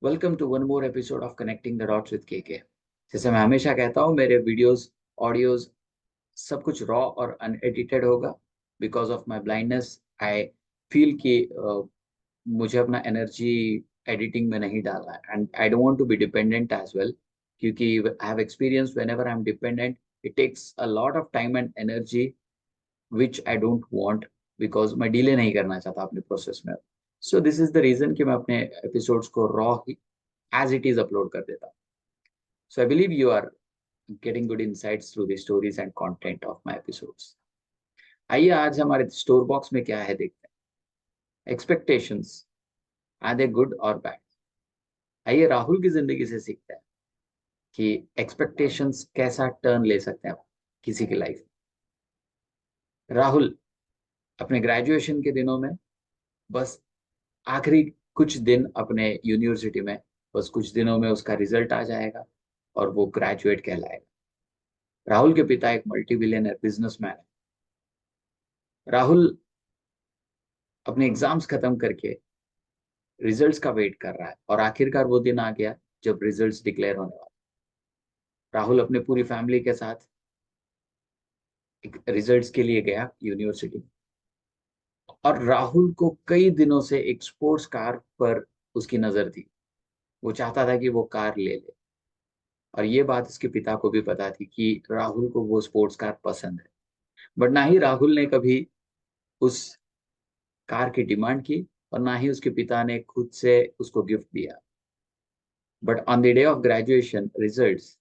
Welcome to one more episode of connecting the dots with KK. जैसे मैं हमेशा कहता हूँ, मेरे वीडियोस, ऑडियोज सब कुछ रॉ और अनएडिटेड होगा। Because of my blindness I feel कि मुझे अपना एनर्जी एडिटिंग में नहीं डालना है, and I don't want to be dependent as well. क्योंकि I have experience whenever I am dependent, it takes a lot of time and energy which I don't want, because मैं delay नहीं करना चाहता अपने process में। So this is the reason कि मैं अपने एपिसोड्स को raw as it is upload कर देता हूँ। So I believe you are getting good insights through the stories and content of my episodes. आइए आज हमारे स्टोर बॉक्स में क्या है देखते हैं। एक्सपेक्टेशंस, आर दे गुड और बैड? आइए राहुल की जिंदगी से सीखते हैं कि एक्सपेक्टेशंस कैसा टर्न ले सकते हैं किसी की लाइफ में। राहुल अपने ग्रेजुएशन के दिनों में बस आखिरी कुछ दिन अपने यूनिवर्सिटी में, बस कुछ दिनों में उसका रिजल्ट आ जाएगा और वो ग्रेजुएट कहलाएगा। राहुल के पिता एक मल्टी बिलियनर बिजनेसमैन है। राहुल अपने एग्जाम्स खत्म करके रिजल्ट्स का वेट कर रहा है और आखिरकार वो दिन आ गया जब रिजल्ट्स डिक्लेयर होने वाले। राहुल अपने पूरी फैमिली के साथ एक रिजल्ट्स के लिए गया यूनिवर्सिटी, और राहुल को कई दिनों से एक स्पोर्ट्स कार पर उसकी नजर थी। वो चाहता था कि वो कार ले ले, और ये बात उसके पिता को भी पता थी कि राहुल को वो स्पोर्ट्स कार पसंद है। बट ना ही राहुल ने कभी उस कार की डिमांड की, और ना ही उसके पिता ने खुद से उसको गिफ्ट दिया। But on the day of graduation results,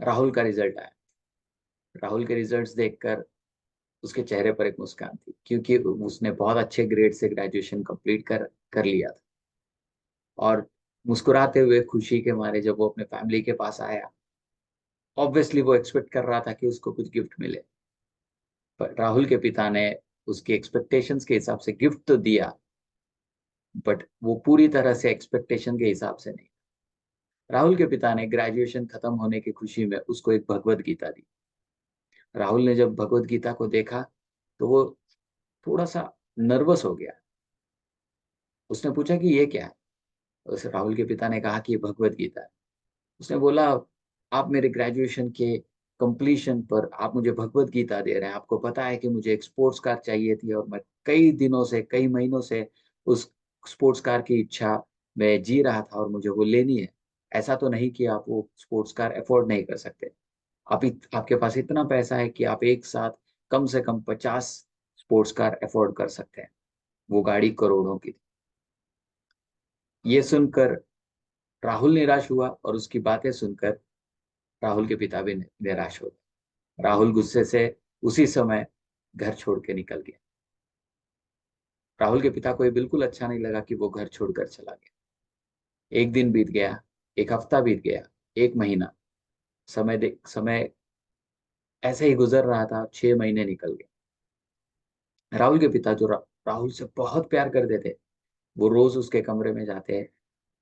Rahul का रिजल्ट आया। राहुल के रिजल्ट्स देखकर उसके चेहरे पर एक मुस्कान थी, क्योंकि उसने बहुत अच्छे ग्रेड से ग्रेजुएशन कंप्लीट कर कर लिया था। और मुस्कुराते हुए खुशी के मारे जब वो अपने फैमिली के पास आया, ऑब्वियसली वो एक्सपेक्ट कर रहा था कि उसको कुछ गिफ्ट मिले। पर राहुल के पिता ने उसकी एक्सपेक्टेशंस के हिसाब से गिफ्ट तो दिया, बट वो पूरी तरह से एक्सपेक्टेशन के हिसाब से नहीं। राहुल के पिता ने ग्रेजुएशन खत्म होने की खुशी में उसको एक भगवत गीता दी। राहुल ने जब भगवत गीता को देखा तो वो थोड़ा सा नर्वस हो गया। उसने पूछा कि ये क्या है। उस राहुल के पिता ने कहा कि ये भगवत गीता है। उसने बोला, आप मेरे ग्रेजुएशन के कंप्लीशन पर आप मुझे भगवत गीता दे रहे हैं। आपको पता है कि मुझे एक स्पोर्ट्स कार चाहिए थी, और मैं कई दिनों से, कई महीनों से उस स्पोर्ट्स कार की इच्छा में जी रहा था, और मुझे वो लेनी है। ऐसा तो नहीं कि आप वो स्पोर्ट्स कार अफोर्ड नहीं कर सकते। आपके पास इतना पैसा है कि आप एक साथ कम से कम 50 स्पोर्ट्स कार अफोर्ड कर सकते हैं। वो गाड़ी करोड़ों की थी। ये सुनकर राहुल निराश हुआ, और उसकी बातें सुनकर राहुल के पिता भी निराश हो गए। राहुल गुस्से से उसी समय घर छोड़ के निकल गया। राहुल के पिता को ये बिल्कुल अच्छा नहीं लगा कि वो घर छोड़कर चला गया। एक दिन बीत गया, एक हफ्ता बीत गया, एक महीना। समय ऐसे ही गुजर रहा था। 6 महीने निकल गए। राहुल के पिता, जो राहुल से बहुत प्यार करते थे, वो रोज उसके कमरे में जाते,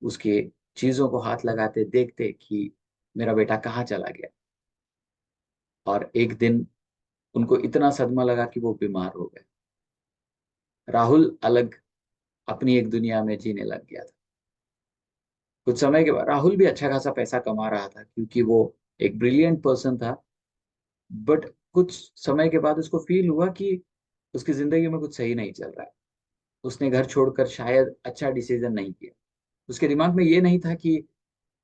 उसके चीजों को हाथ लगाते, देखते कि मेरा बेटा कहाँ चला गया। और एक दिन उनको इतना सदमा लगा कि वो बीमार हो गए। राहुल अलग अपनी एक दुनिया में जीने लग गया था। कुछ समय के बाद राहुल भी अच्छा खासा पैसा कमा रहा था, क्योंकि वो एक ब्रिलियंट पर्सन था। बट कुछ समय के बाद उसको फील हुआ कि उसकी जिंदगी में कुछ सही नहीं चल रहा है। उसने घर छोड़कर शायद अच्छा डिसीजन नहीं किया। उसके दिमाग में ये नहीं था कि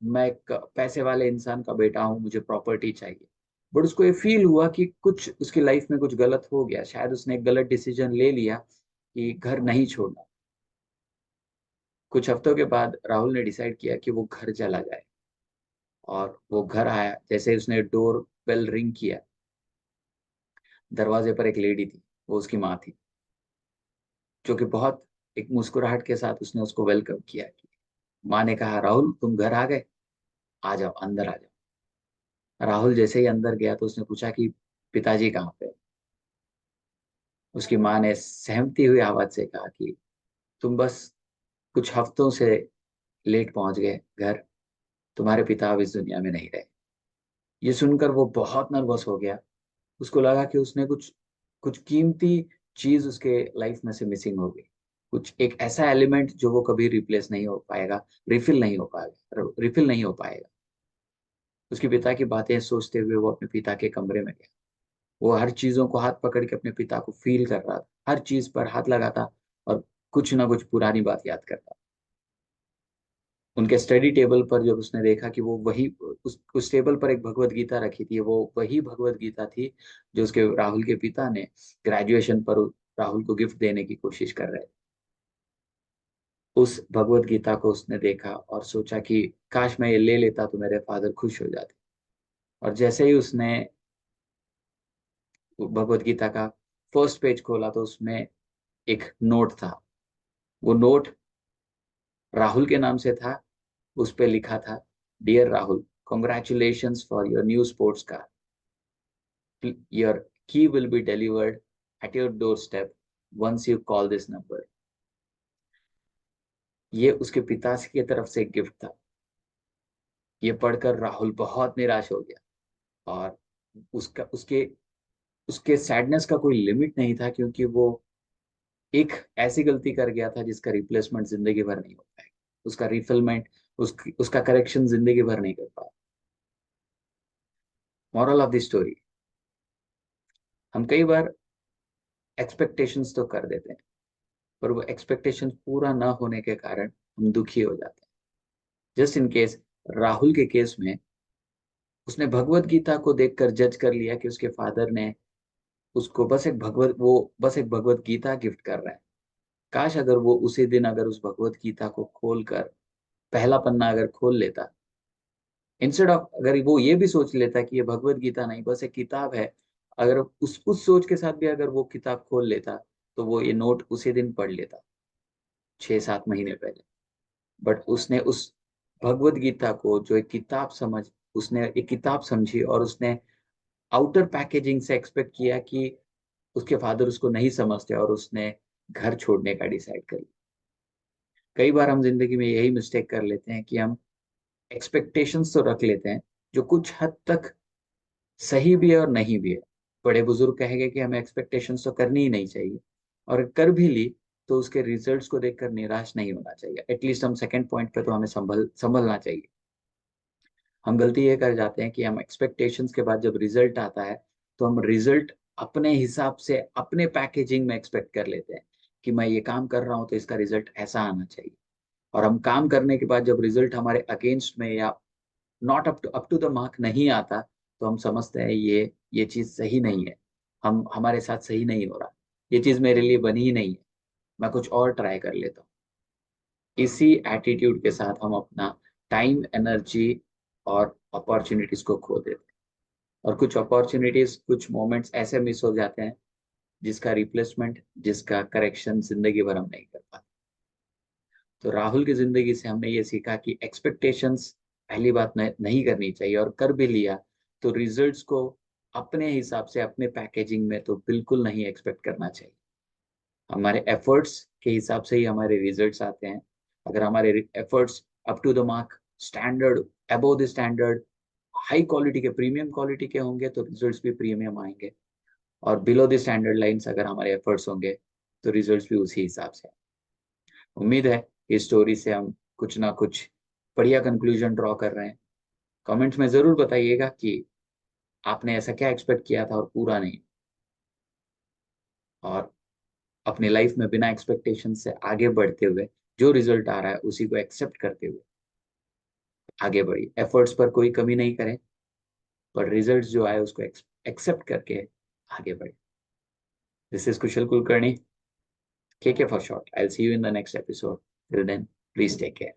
मैं एक पैसे वाले इंसान का बेटा हूँ, मुझे प्रॉपर्टी चाहिए। बट उसको ये फील हुआ कि कुछ उसकी लाइफ में कुछ गलत हो गया। शायद उसने एक गलत डिसीजन ले लिया कि घर नहीं छोड़ना। कुछ हफ्तों के बाद राहुल ने डिसाइड किया कि वो घर चला जाए। और वो घर आया, जैसे उसने डोर बेल रिंग किया, दरवाजे पर एक लेडी थी। वो उसकी माँ थी, जो कि बहुत एक मुस्कुराहट के साथ उसने उसको वेलकम किया। माँ ने कहा, राहुल तुम घर आ गए, आ जाओ, अंदर आ जाओ। राहुल जैसे ही अंदर गया तो उसने पूछा कि पिताजी कहाँ पे। उसकी माँ ने सहमती हुई आवाज से कहा कि तुम बस कुछ हफ्तों से लेट पहुंच गए घर, तुम्हारे पिता अब इस दुनिया में नहीं रहे। ये सुनकर वो बहुत नर्वस हो गया। उसको लगा कि उसने कुछ कुछ कीमती चीज उसके लाइफ में से मिसिंग हो गई। कुछ एक ऐसा एलिमेंट जो वो कभी रिप्लेस नहीं हो पाएगा, रिफिल नहीं हो पाएगा। उसके पिता की बातें सोचते हुए वो अपने पिता के कमरे में गया। वो हर चीजों को हाथ पकड़ के अपने पिता को फील कर रहा था, हर चीज पर हाथ लगाता और कुछ ना कुछ पुरानी बात याद करता। उनके स्टडी टेबल पर जब उसने देखा कि वो वही उस टेबल पर एक भगवत गीता रखी थी, वो वही भगवत गीता थी जो उसके राहुल के पिता ने ग्रेजुएशन पर राहुल को गिफ्ट देने की कोशिश कर रहे थे। उस भगवत गीता को उसने देखा और सोचा कि काश मैं ये ले लेता तो मेरे फादर खुश हो जाते। और जैसे ही उसने भगवत गीता का फर्स्ट पेज खोला तो उसमें एक नोट था। वो नोट राहुल के नाम से था। उस पे लिखा था, dear Rahul, congratulations for your new sports car, your key will be delivered at your door step once you call this number. ये उसके पिता की तरफ से एक गिफ्ट था। ये पढ़कर राहुल बहुत निराश हो गया। और उसका उसके उसके सैडनेस का कोई लिमिट नहीं था, क्योंकि वो एक ऐसी गलती कर गया था जिसका रिप्लेसमेंट जिंदगी भर नहीं हो पाएगा। उसका रिफिलमेंट, उसका करेक्शन जिंदगी भर नहीं कर पाया। मॉरल ऑफ द स्टोरी, हम कई बार एक्सपेक्टेशंस तो कर देते हैं, पर वो एक्सपेक्टेशंस पूरा ना होने के कारण हम दुखी हो जाते हैं। जस्ट इन केस, राहुल के केस में उसने भगवत गीता को देखकर जज कर लिया कि उसके फादर ने उसको बस एक भगवत गीता गिफ्ट कर रहा है। काश अगर वो उसी दिन अगर उस भगवत गीता को खोलकर पहला पन्ना अगर खोल लेता, इंस्टेड ऑफ अगर वो ये भी सोच लेता कि ये भगवत गीता नहीं बस एक किताब है, अगर उस सोच के साथ भी अगर वो किताब खोल लेता तो वो ये नोट उसी दिन पढ़ लेता, 6-7 महीने पहले। बट उसने उस भगवत गीता को जो एक किताब उसने एक किताब समझी, और उसने आउटर पैकेजिंग से एक्सपेक्ट किया कि उसके फादर उसको नहीं समझते, और उसने घर छोड़ने का डिसाइड कर लिया। कई बार हम जिंदगी में यही मिस्टेक कर लेते हैं कि हम एक्सपेक्टेशंस तो रख लेते हैं जो कुछ हद तक सही भी है और नहीं भी है। बड़े बुजुर्ग कहेंगे कि हमें एक्सपेक्टेशंस तो करनी ही नहीं चाहिए, और कर भी ली तो उसके रिजल्ट्स को देखकर निराश नहीं होना चाहिए। एटलीस्ट हम सेकंड पॉइंट पे तो हमें संभलना चाहिए। हम गलती ये कर जाते हैं कि हम एक्सपेक्टेशंस के बाद जब रिजल्ट आता है तो हम रिजल्ट अपने हिसाब से अपने पैकेजिंग में एक्सपेक्ट कर लेते हैं कि मैं ये काम कर रहा हूँ तो इसका रिजल्ट ऐसा आना चाहिए। और हम काम करने के बाद जब रिजल्ट हमारे अगेंस्ट में या not up to the mark नहीं आता, तो हम समझते हैं ये चीज सही नहीं है, हम हमारे साथ सही नहीं हो रहा, ये चीज मेरे लिए बनी ही नहीं है, मैं कुछ और ट्राई कर लेता हूँ। इसी एटीट्यूड के साथ हम अपना टाइम, एनर्जी और अपॉर्चुनिटीज को खो देते हैं। और कुछ अपॉर्चुनिटीज, कुछ मोमेंट्स ऐसे मिस हो जाते हैं जिसका रिप्लेसमेंट, जिसका करेक्शन जिंदगी भर हम नहीं कर पाते। तो राहुल की जिंदगी से हमने ये सीखा कि एक्सपेक्टेशंस पहली बात नहीं करनी चाहिए, और कर भी लिया तो रिजल्ट्स को अपने हिसाब से अपने पैकेजिंग में तो बिल्कुल नहीं एक्सपेक्ट करना चाहिए। हमारे एफर्ट्स के हिसाब से ही हमारे रिजल्ट्स आते हैं। अगर हमारे efforts up to the mark, standard, above the standard, high quality के, प्रीमियम क्वालिटी के होंगे तो रिजल्ट्स भी प्रीमियम आएंगे। और बिलो द स्टैंडर्ड लाइंस अगर हमारे एफर्ट्स होंगे तो रिजल्ट्स भी उसी हिसाब से। उम्मीद है इस स्टोरी से हम कुछ ना कुछ बढ़िया कंक्लूजन ड्रॉ कर रहे हैं। कमेंट्स में जरूर बताइएगा कि आपने ऐसा क्या एक्सपेक्ट किया था और पूरा नहीं, और अपनी लाइफ में बिना एक्सपेक्टेशन से आगे बढ़ते हुए जो रिजल्ट आ रहा है उसी को एक्सेप्ट करते हुए आगे बढ़िए। एफर्ट्स पर कोई कमी नहीं करें, पर रिजल्ट जो आए उसको एक्सेप्ट करके आगे बढ़े। This is Kusal Kulkarni, KK for short. I'll see you in the next episode. Till then, please take care.